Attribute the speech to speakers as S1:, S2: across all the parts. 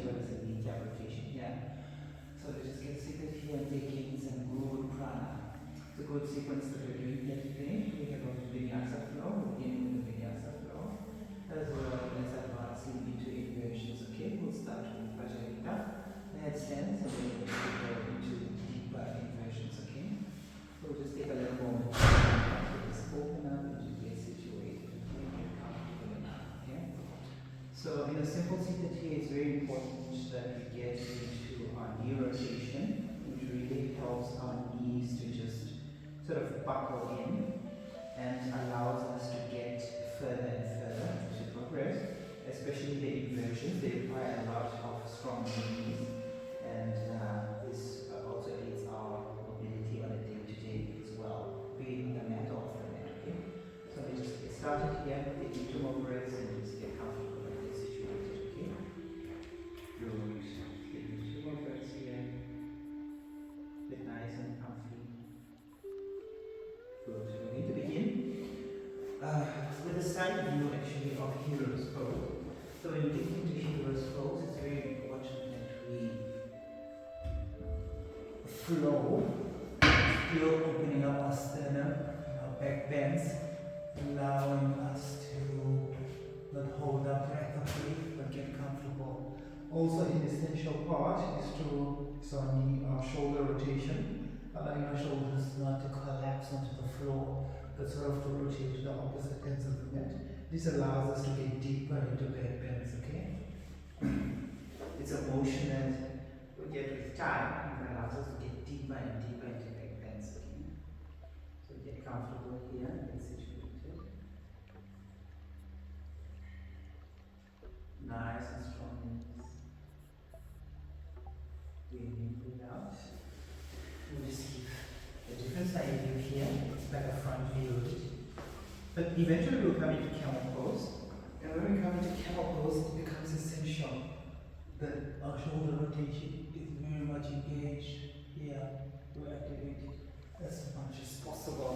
S1: well as the kneecap rotation here. So we just get seated here and take in some good prana. It's a good sequence that we're doing here today. We have got the vinyasa flow, beginning with the vinyasa flow, as well as advancing into inversions. Okay, we'll start with Prasarita, the headstands, and then we'll go into deeper inversions. Okay, so we'll just take a little moment to just open up and just get situated and get comfortable enough. Okay, so in a simple seated here, it's very important that we get into our knee rotation, which really helps our knees to just sort of buckle in and allows us to get further and further to progress, especially the inversions. They require a lot of strong knees, and this also aids our mobility on a day-to-day as well, being the mat or off the mat. Okay, so we just get started here, taking 2 more breaths and just get comfortable and get situated. Okay, good. Taking 2 more breaths here, get nice and comfy. Good. So we need to begin with a side view actually of hero's pose. So when we get into hero's pose, it's very important that we flow, still opening up our sternum, our back bends, allowing us to not hold our breath or breathe, but get comfortable. Also, an essential part is our shoulder rotation, allowing our shoulders not to collapse onto the floor, but sort of to rotate to the opposite ends of the mat. This allows us to get deeper into back bends. Okay, it's a motion that, yet with time, it allows us to get deeper and deeper into back bends. Okay, so get comfortable here, get situated. Nice and strong knees. Breathe in, breathe out. We'll just keep a different side view here. It's like a front view. But eventually we'll come into camel pose. And when we come into camel pose, it becomes essential that our shoulder rotation is very much engaged here. We're activated as much as possible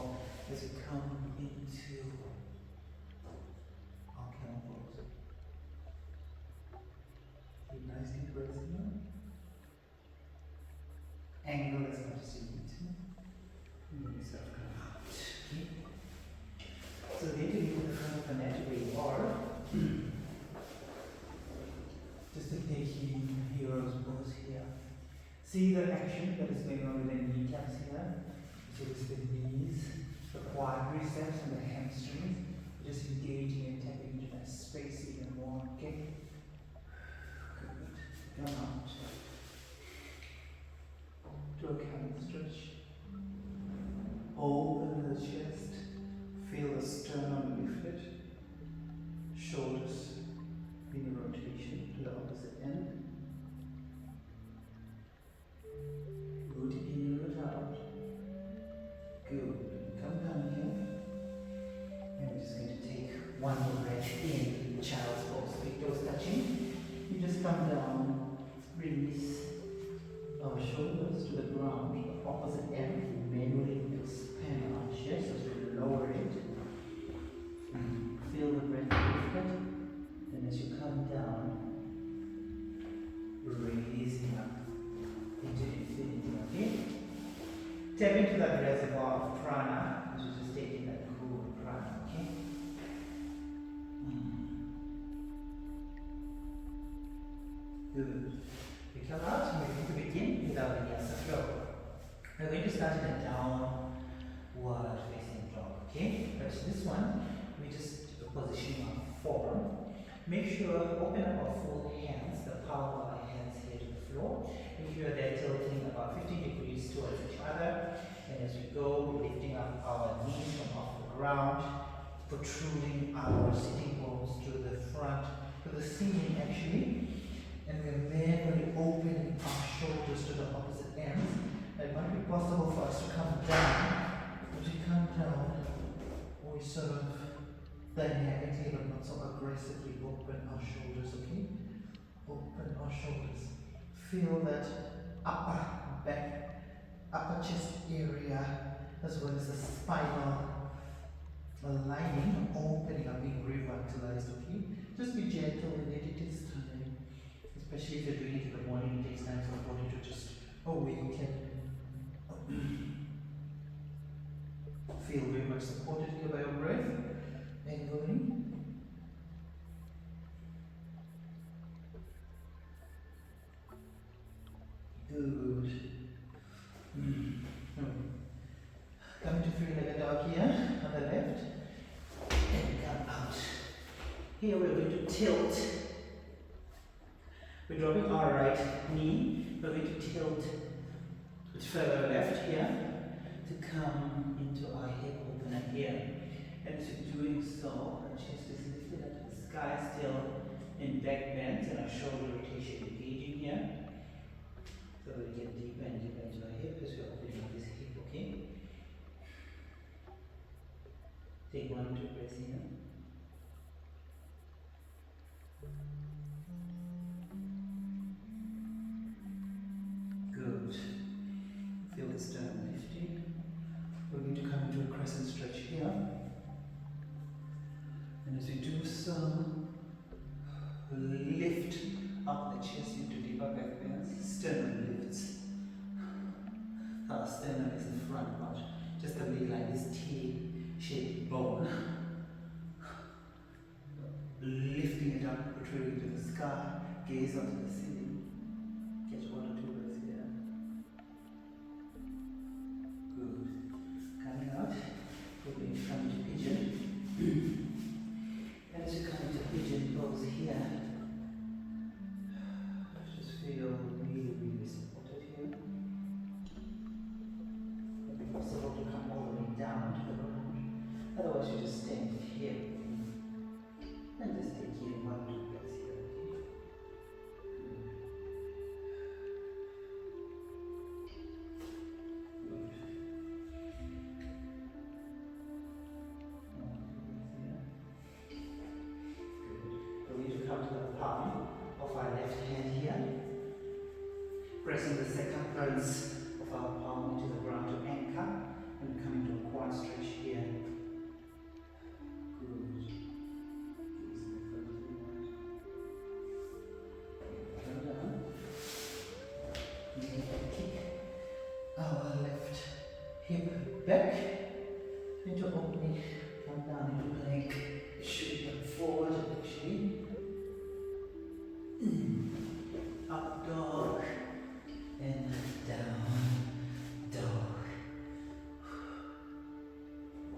S1: as we come into our camel pose. Take nice deep breaths in. Angle as much as you need to. And then yourself come out. Okay. So then to get to the front of the mat where you are, just to take in hero's pose here. See the action that is going on with the kneecaps here. So it's the knees, the quadriceps and the hamstrings. Just engaging and tapping into that space even more. Okay. Good. Come out. To a camel stretch. Open the chest. Feel the sternum lift it. Shoulders in rotation to the opposite end. Root in, root out. Good. Come down here. And we're just going to take 1 more breath in. Child's pose. Big toes touching. You just come down. Release our shoulders to the ground, the opposite end. Manually expand our chest as we lower it. Feel the breath lift it. And as you come down, releasing up into infinity. Okay? Tap into that reservoir of prana as you just take in that cool prana. Okay? Good. We come out and we're going to begin with our vinyasa flow. We're going to start in a downward facing dog. Okay? But this one, we just position our form. Make sure open up our full hands, the palm of our hands here to the floor. Make sure they're tilting about 15 degrees towards each other. And as we go, we're lifting up our knees from off the ground, protruding our sitting bones to the front, to the ceiling actually. And we're manually opening our shoulders to the opposite ends. It might be possible for us to come down. As we come down, we sort of dynamically but not so aggressively open our shoulders, okay? Open our shoulders. Feel that upper back, upper chest area, as well as the spinal lining opening up, being revitalized, okay? Just be gentle with it, it is time. As Especially if you're doing it in the morning, it takes time for the body to just awaken. Feel very much supported here by your breath. Angling. Good. Coming to three-legged dog here on the left. And come out. Here we're going to tilt. We're dropping our right knee. We're going to tilt it further left here to come into our hip opener here. And as you're doing so, our chest is lifted up to the sky, still in back bends, and our shoulder rotation engaging here. So we get deeper and deeper into our hip as we're opening up this hip, okay? Take 1 or 2 breaths here. Good. Feel the sternum lifting. We're going to come into a crescent stretch here. And as we do so, lift up the chest into deeper back bends. Sternum lifts. Our sternum is the front part, just a bit like this T-shaped bone. Lifting it up, protruding to the sky, gaze onto the ceiling. Catch 1 or 2 breaths here. Good. Coming out, we're going to come into pigeon. And as you come into pigeon pose here, just feel really, really supported here. It would be possible to come all the way down to the ground. Otherwise, you just stand here. And just take in 1 or 2 breaths here, okay? Good. 1 or 2 breaths here. Good. We're going to come to the palm of our left hand here. Pressing the circumference of our palm into the ground to anchor. And come into a quad stretch here. Hip back into opening, come down into plank, shoot them forward actually. Up dog and down dog.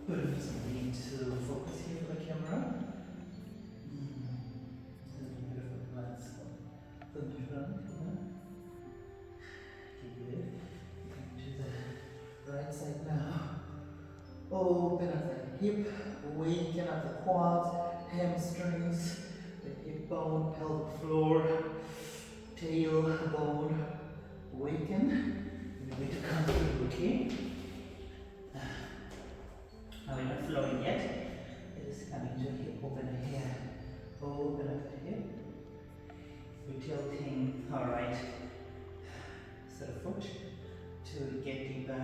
S1: Good, so we need to focus here for the camera. A bit of a glance from the front. Keep it. Into the right side now. Open up the hip, waken up the quads, hamstrings, the hip bone, pelvic floor, tailbone, waken. We're going to come through, okay? Now we're not flowing yet. It is coming to hip opener here. Open up the hip. We're tilting our right sort of foot to get deeper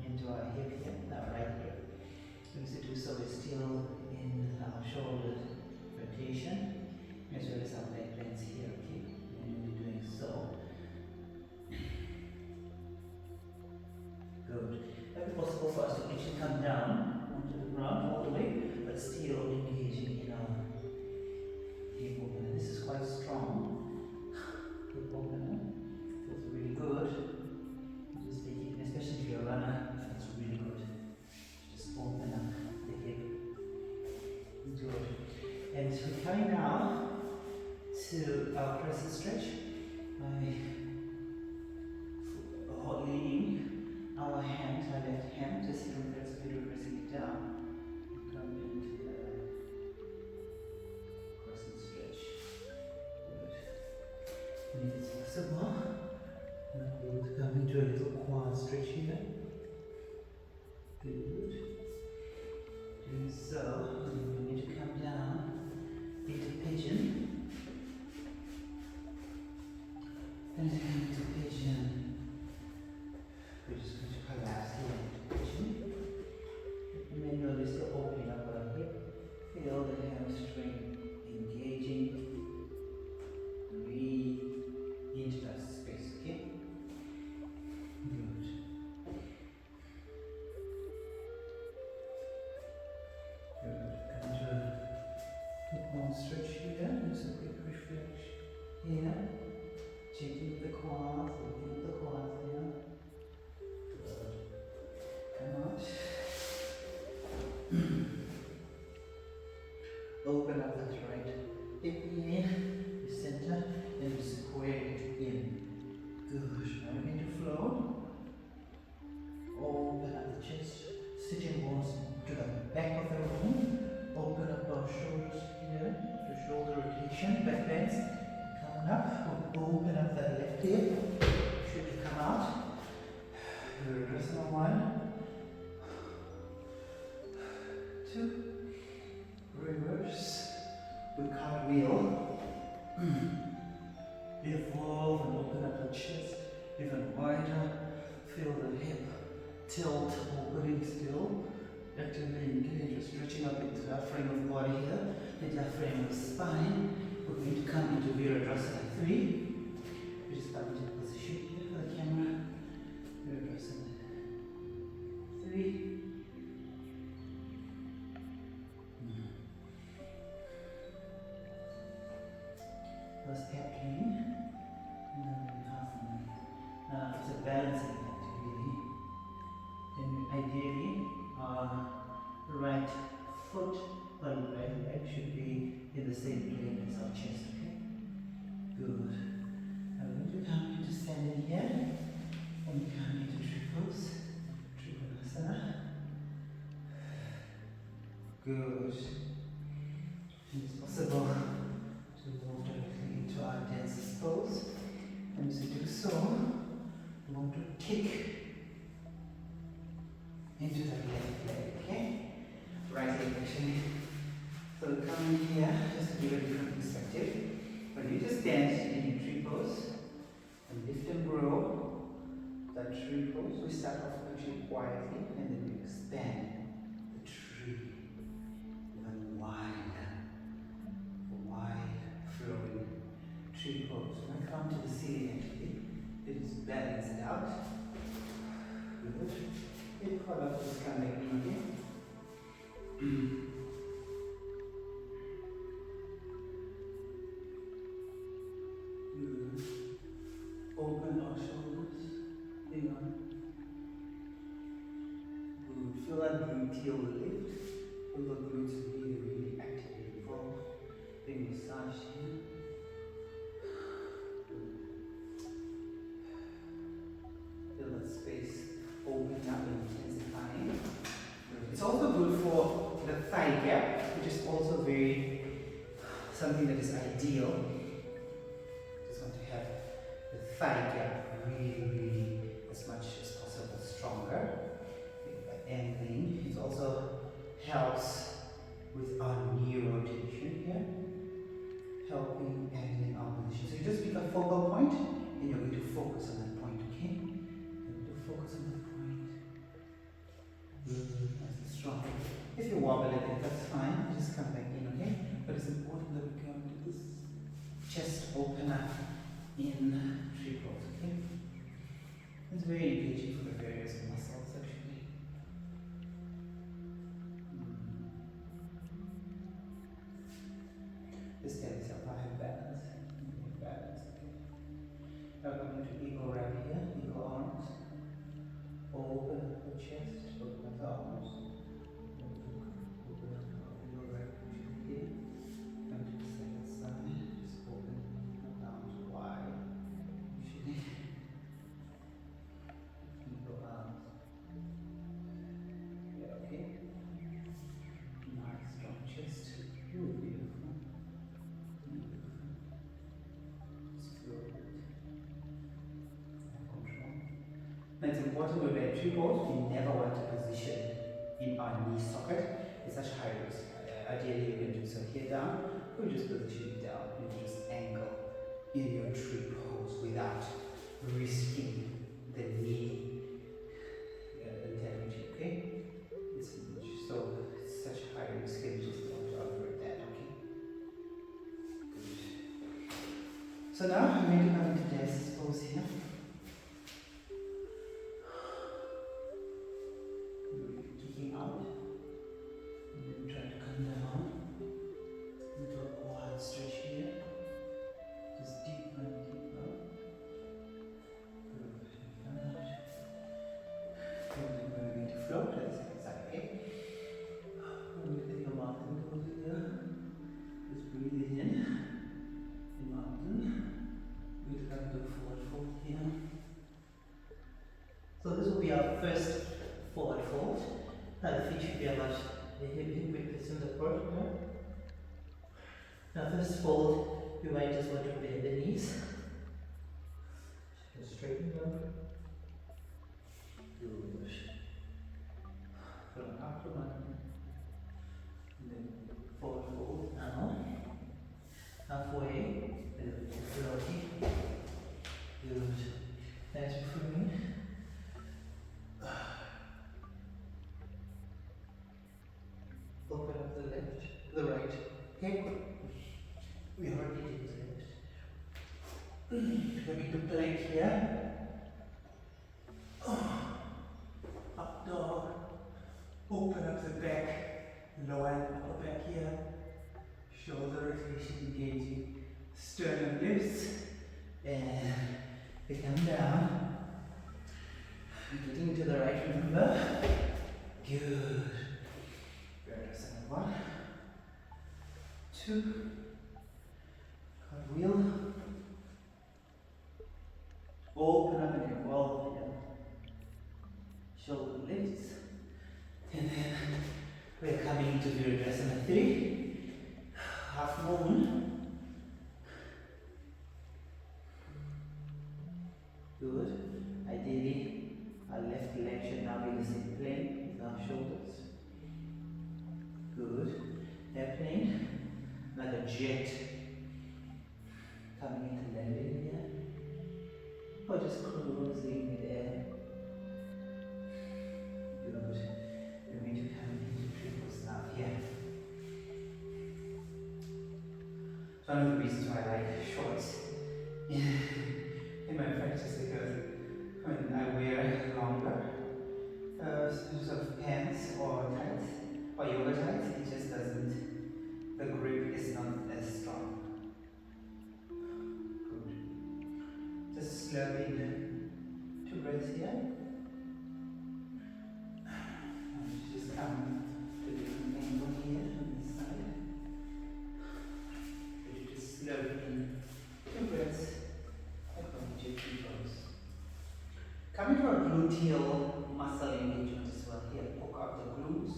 S1: into our hip here, our right hip. We used to do so, we're still in our shoulder rotation, as well as our back bends here, okay? And we're doing so. Good. It would be possible for us to actually come down onto the ground all the way, but still engaging in our hip opener. This is quite strong. Hip opener. Feels really good. Just take it, especially if you're a runner, it feels really good. Just open up the hip. Good. And we're coming now to our crescent stretch by leaning our hand, our left hand, just circumference of it, pressing it down. Come into the crescent stretch. Good. And if it's possible, we'll be able to come into a little quad stretch here. Good. Doing so, we're going to come down into pigeon. And come into pigeon. We're just going to collapse here into pigeon. Manually still opening up our hip. Feel the hamstring engaging. Breathe. balancing act really. And ideally, right foot or right leg should be in the same plane as our chest, okay? Good. I'm going to come into standing here and come into triples, trikonasana. Good. It's possible to move directly into our densest pose. And as we do so, we want to kick into the left leg, okay? Right leg actually. So come in here, just to give a different perspective. When you just stand in tree pose and lift and grow that tree pose, we start off actually quietly and then we expand the tree even wider, wide flowing tree pose. When I come to the ceiling actually, it is balance it out. Good. It follows this kind of in here. Good. Open our shoulders. Hang on. Good. Feel that gluteal lift. Feel the glutes really activate, involved. Big massage here. Feel that space opening up and intensifying. It's also good for the thigh gap, which is also very something that is ideal. Just want to have the thigh gap really as much as possible stronger. By angling, it also helps with our knee rotation here, helping angling our position. So you just pick a focal point and you're going to focus on that point, okay? You're going to focus on that point. Nice and strong. If you wobble a bit, that's fine. Just come back in, okay? But it's important that we come to this chest opener in tree pose, okay? It's very engaging for the various muscles, actually. Just tell yourself I have balance. Balance, okay? Now come into eagle right here, eagle arms. Open up the chest, open up the arms. Open up eagle right here. Come to the second side, just open the arms wide. Usually. Eagle arms. Yeah, okay. Nice strong chest. Ooh, beautiful. Now it's important with our tree pose, we never want to position in our knee socket. It's such high risk. Ideally you can do so here down, or just position it down and just angle in your tree pose without risking the knee integrity, okay? It's such high risk and just don't avoid that, okay? Good. So now I'm going to come into this pose here. Out and then try to come down into a wide stretch here. Just deeper and deeper. Good. And then we're going to float to the second side, okay? I'm going to take a mountain pose here. Just breathe in the mountain. We're going to do a forward fold here. So this will be our first forward fold. Now the feet should be about the hip width is in the front. Now first fold, you might just want to bend the knees. Just straighten them. Good. From up to one. And then forward fold now. Halfway. A little bit floaty. Good. Nice for me. Open up the left, the right. Okay? We already did the left. Coming to plank here. Up dog. Open up the back, lower and upper back here. Shoulder rotation engaging. Sternum lifts. And we come down. Getting to the right, remember? Good. Very nice. 1, 2. Cartwheel. Open up and involve here. Shoulder lifts. And then we're coming into Virabhadrasana 3. Half moon. Good. Ideally, our left leg should now be in the same plane with our shoulders. Good. Airplane, like a jet. Coming into landing here. Or just cruising mid-air. Good. We're going to come into triples now here. It's one of the reasons why I like shorts in my practice, because when I wear longer sort of pants or tights or yoga tights, it just doesn't, the grip is not as strong. Good. Just slowly 2 breaths here. And just come to a different angle here on this side. Just slowly 2 breaths. Coming to our gluteal muscle engagement as well. Here, poke out the glutes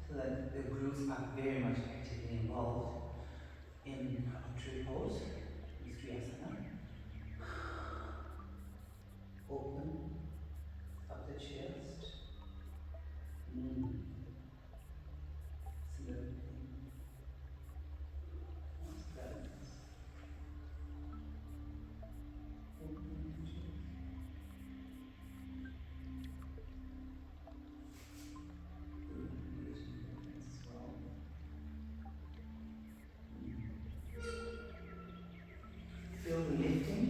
S1: so that the glutes are very much actively involved in our tree pose, Triasana. Open up the chest. Slowly. Balance. Feel the lifting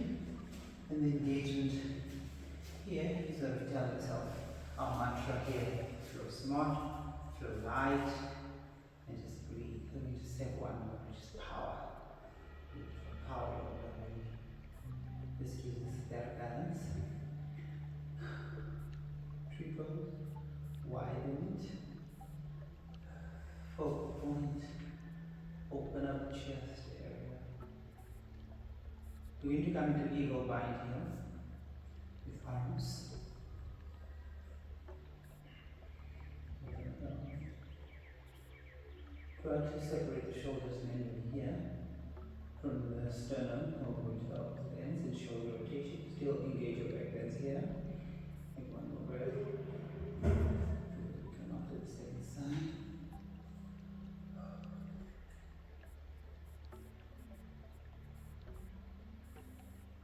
S1: and the engagement here. You sort of tell yourself our mantra here: flow smart, flow light, and just breathe. Let me just say one more, which is power. Beautiful power of the body. This gives us better balance. Triple, widen it. Focal point. Open up chest area. We're going to come into eagle bind here with arms. Try to separate the shoulders mainly here from the sternum over to the ends and shoulder rotation. Still engage your backbends here. Take one more breath. Come up to the second side.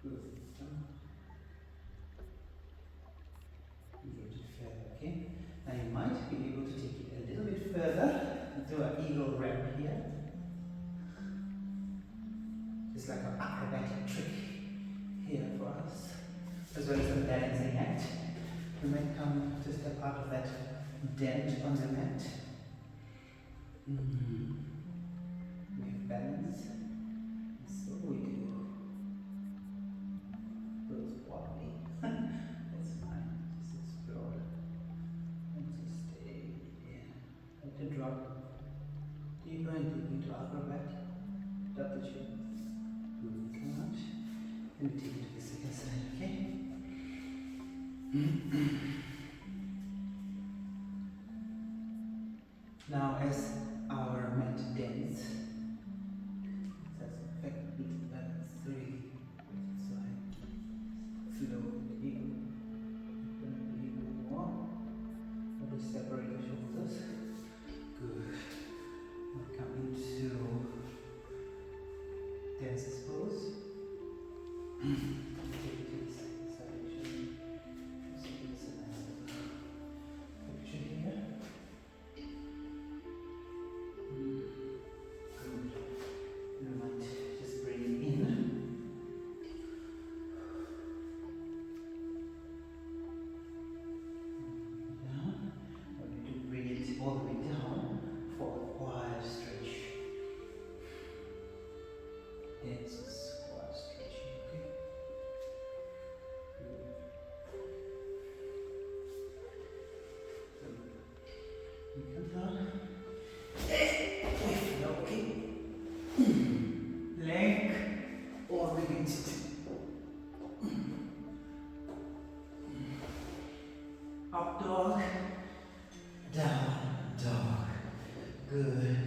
S1: Good. Engage it further, okay? Now you might be able to take it a little bit further into an eagle ramp here. It's like an acrobatic trick here for us, as well as a balancing act. We might come to step out of that dent on the mat. We have balance. So we do. Those wobbly. That's fine. Just explore. And just stay here. And to drop deeper and deeper into acrobat. Drop the chin. Good. Come out. And take it to the second side, okay? Now, as our mat dents, that's effectively balance 3. So I flow the eagle, open the eagle more. I'll just separate the shoulders. Good. We'll come into dance pose. Take it to the second side. So it's a nice picture here. Up dog, down dog. Good.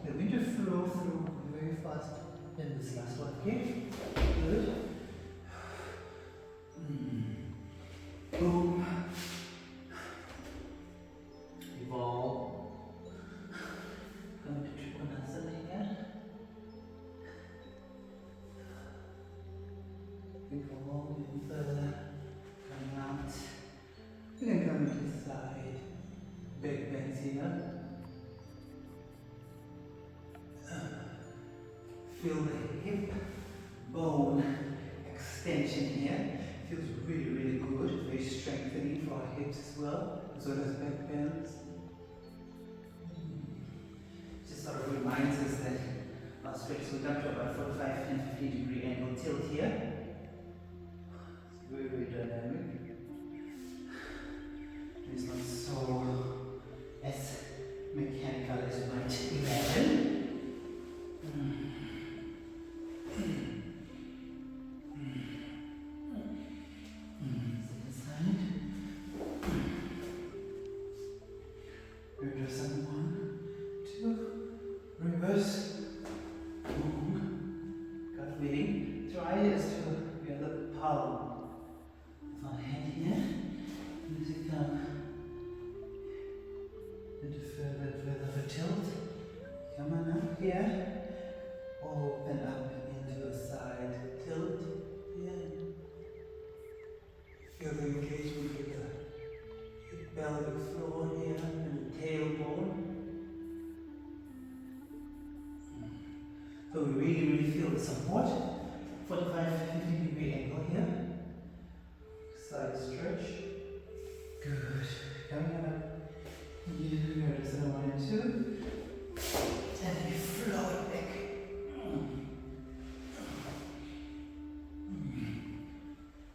S1: We're going to flow through very fast in this last one, okay? Good. Boom. Evolve. Going to Trikonasana here. Evolve even further. Coming out. And then coming to the side. Back bends here. Feel the hip bone extension here. Feels really, really good. Very strengthening for our hips as well as back bends. Just sort of reminds us that our stretch will come to about 45 and 50 degree angle tilt here. It's very, very dynamic. It's not so as mechanical as you might imagine. So we really, really feel the support. 45-50 degree angle here. Side stretch. Good. Coming up. Here is the 1 and 2. And then you flow it back.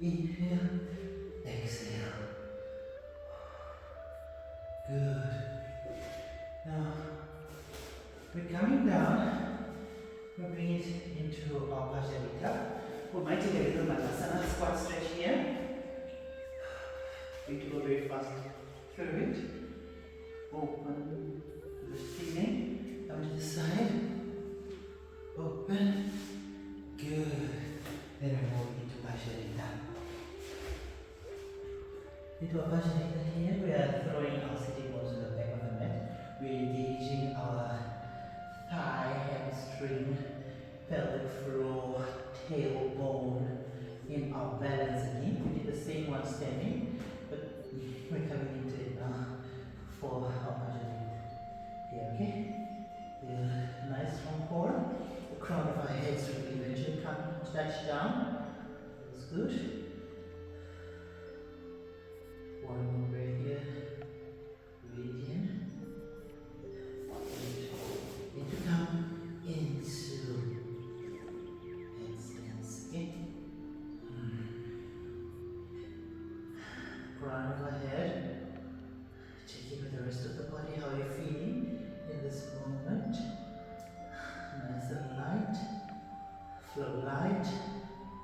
S1: Inhale, exhale. Good. Now, we're coming down. We bring it into our Prasarita. We might take a little Malasana squat stretch here. Going to go very fast through it. Open the ceiling. Come to the side. Open. Good. Then we move into Prasarita. Into our Prasarita here, we are throwing our sitting bones to the back of the mat. We're engaging our thigh, hamstring, pelvic floor, tailbone in our balance again. We did the same one standing, but we're coming into it now for our Prasarita. Yeah, okay? Yeah, nice strong core. The crown of our heads will eventually come touch down. That's good. One more breath here. Breathe in. Need to come into headstands again. Crown of our head. Check in with the rest of the body. How are you feeling in this moment? Nice and light. Flow light.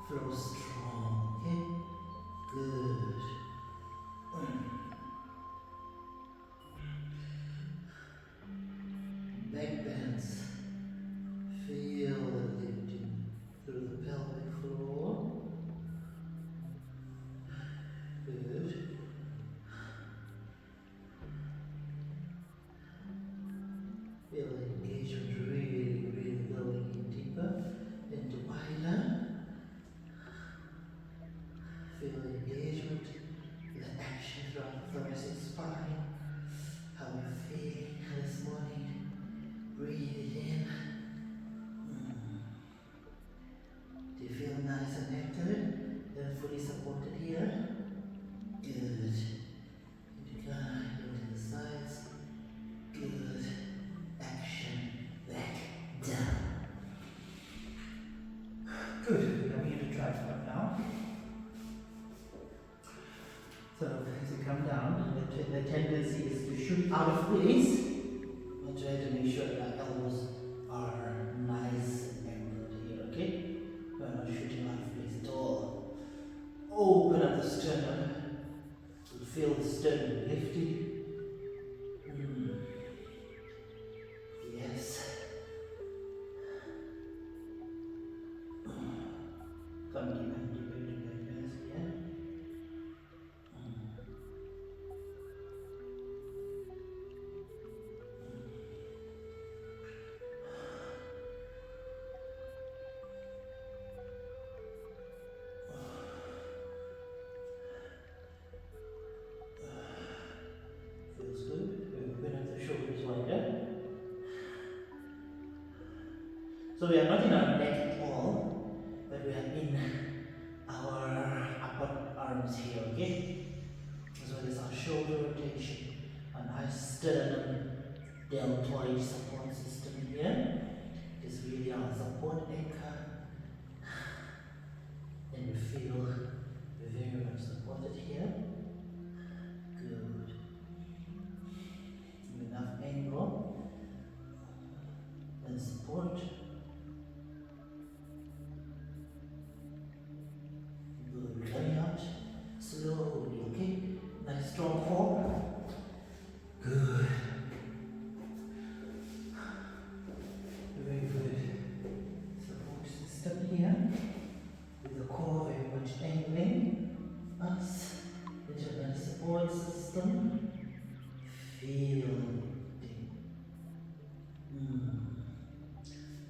S1: Flow strong. Okay? Good. Back bends. Feel the lifting through the pelvic floor. Good. Feel the engagement really, really going in deeper into wider. Feel the engagement, the action throughout the thoracic spine. How are you feeling this morning? Breathe it in. Do you feel nice and active and fully supported here? Good. Into the sides. Good. Action. Back. Down. Good. Now we need to try it now. So as you come down, the tendency is to shoot out of place. I'll try to make sure that our elbows are nice and angled here, okay? We're not shooting out of place at all. Open up the sternum. Feel the sternum lifted. Yes. Come deeper and deeper into the backbends here. Feels good. We open up the shoulders wider. So we are not in our neck at all, but we are in our upper arms here, okay? As well as our shoulder rotation, a nice sternum deltoid support system here. It is really our support anchor. And we feel very much supported here. Good. Enough angle and support. Good. Coming out slowly, okay? Nice strong core. Good. Very good. Support system here. With the core very much angling us into a support system. Feel it.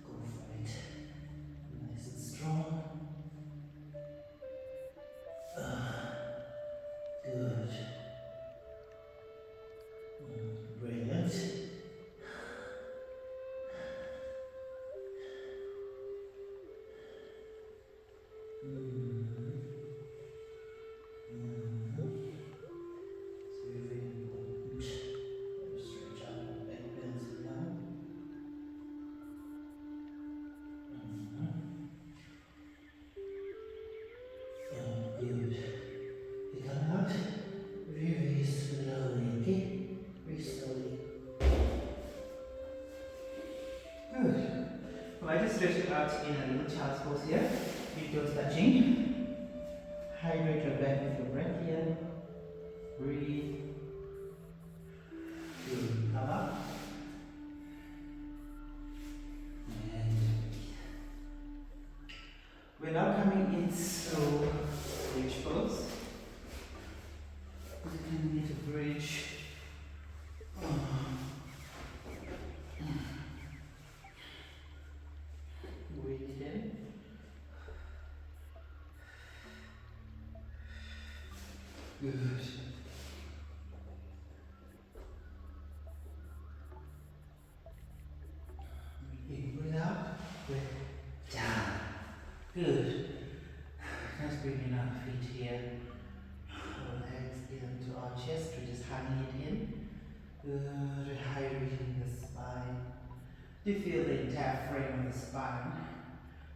S1: Go for it. Nice and strong. Good. Brilliant. Good. You come out very slowly, okay? Very slowly. Good. Well, I just stretch it out in a little child's pose here. Feet toes touching. Hydrate your back with your breath here. Breathe. Good. Come up. And we're now coming into bridge pose. We're coming into bridge. Breathe in. Good. Breathe out. Breathe down. Good. Just bringing our feet here. Our legs into our chest. We're just hanging it in. Good. Rehydrating the spine. You feel the entire frame of the spine.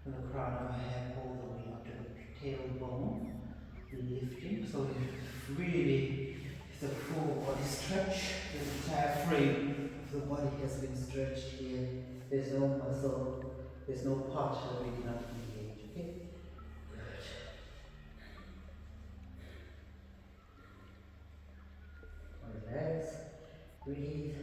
S1: From the crown of our head all the way up to the tailbone. Lifting. So it really is a full body stretch. The entire frame of the body has been stretched here. There's no muscle. There's no part that we cannot engage. Okay? Good. Relax. Breathe.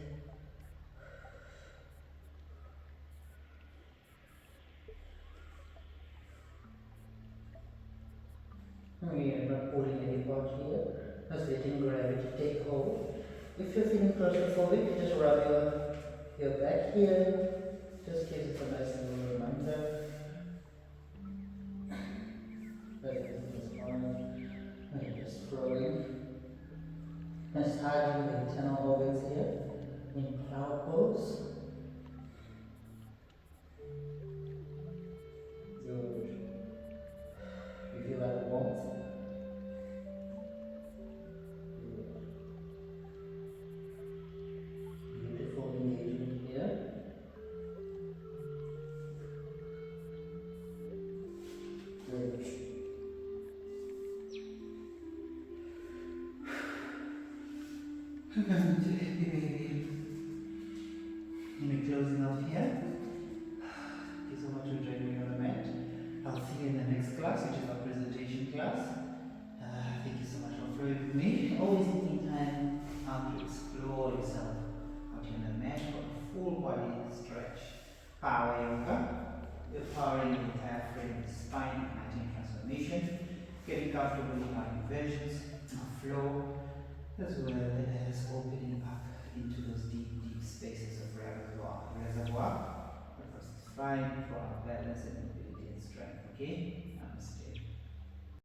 S1: We are not pulling any part here. Just letting gravity take hold. If you're feeling claustrophobic, just rub your back here. Just gives it a nice little reminder that everything is fine. And you're just flowing. Massaging the internal organs here in cloud pose. Good. You feel that warmth? Beautiful engagement here. Good. And we're closing off here. Thank you so much for joining me on the mat. I'll see you in the next class, which is our presentation class. Thank you so much for with me. Always taking time to explore yourself out here on the mat for a full body stretch. Power yoga, empowering the entire frame of the spine, igniting transformation, getting comfortable in our inversions, flow, as well as opening up into those deep, deep spaces of reservoir across the spine for our balance and mobility and strength. Okay?